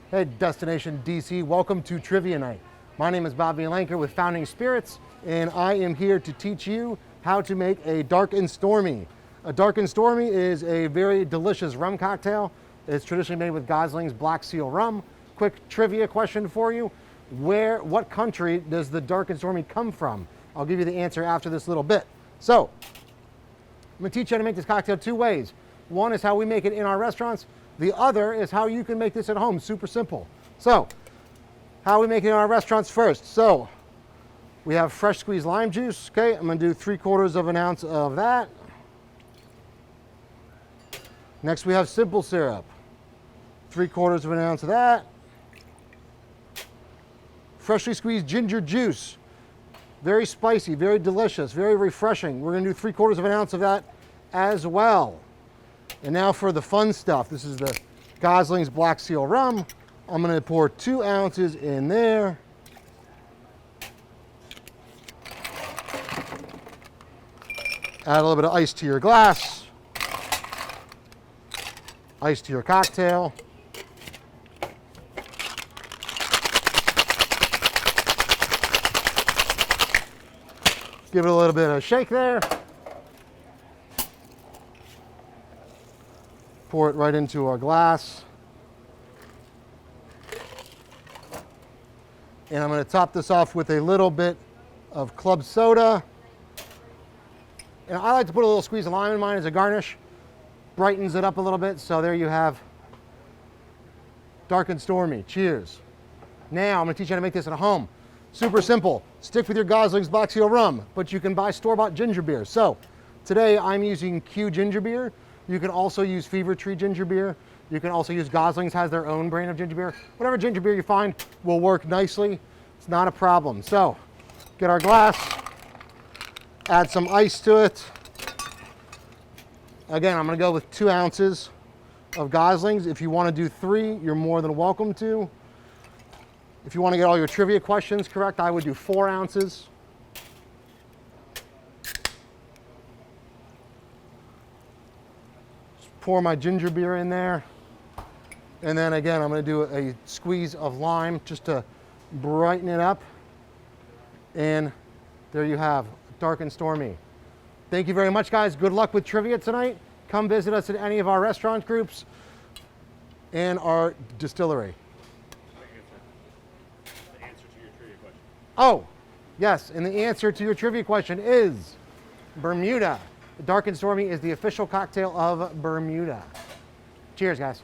Hey, Destination DC, welcome to Trivia Night. My name is Bob Vanlancker with Founding Spirits, and I am here to teach you how to make a Dark Stormy. A Dark Stormy is a very delicious rum cocktail. It's traditionally made with Gosling's Black Seal rum. Quick trivia question for you. What country does the Dark Stormy come from? I'll give you the answer after this little bit. So, I'm gonna teach you how to make this cocktail two ways. One is how we make it in our restaurants. The other is how you can make this at home, super simple. So, how we make it in our restaurants first. So, we have fresh squeezed lime juice, okay? I'm gonna do 3/4 of an ounce of that. Next we have simple syrup. 3/4 of an ounce of that. Freshly squeezed ginger juice. Very spicy, very delicious, very refreshing. We're gonna do 3/4 of an ounce of that as well. And now for the fun stuff. This is the Gosling's Black Seal rum. I'm gonna pour 2 ounces in there. Add a little bit of ice to your glass. Ice to your cocktail. Give it a little bit of a shake there. Pour it right into our glass. And I'm going to top this off with a little bit of club soda. And I like to put a little squeeze of lime in mine as a garnish. Brightens it up a little bit. So there you have Dark and Stormy. Cheers. Now I'm going to teach you how to make this at home. Super simple. Stick with your Gosling's Black Seal rum, but you can buy store-bought ginger beer. So today I'm using Q ginger beer. You can also use Fever Tree ginger beer. You can also use Gosling's, has their own brand of ginger beer. Whatever ginger beer you find will work nicely. It's not a problem. So get our glass, add some ice to it. Again, I'm gonna go with 2 ounces of Gosling's. If you wanna do 3, you're more than welcome to. If you wanna get all your trivia questions correct, I would do 4 ounces. Pour my ginger beer in there. And then again, I'm gonna do a squeeze of lime just to brighten it up. And there you have Dark and Stormy. Thank you very much, guys. Good luck with trivia tonight. Come visit us at any of our restaurant groups and our distillery. The answer to your trivia question. Oh, yes, and the answer to your trivia question is Bermuda. The Dark and Stormy is the official cocktail of Bermuda. Cheers, guys.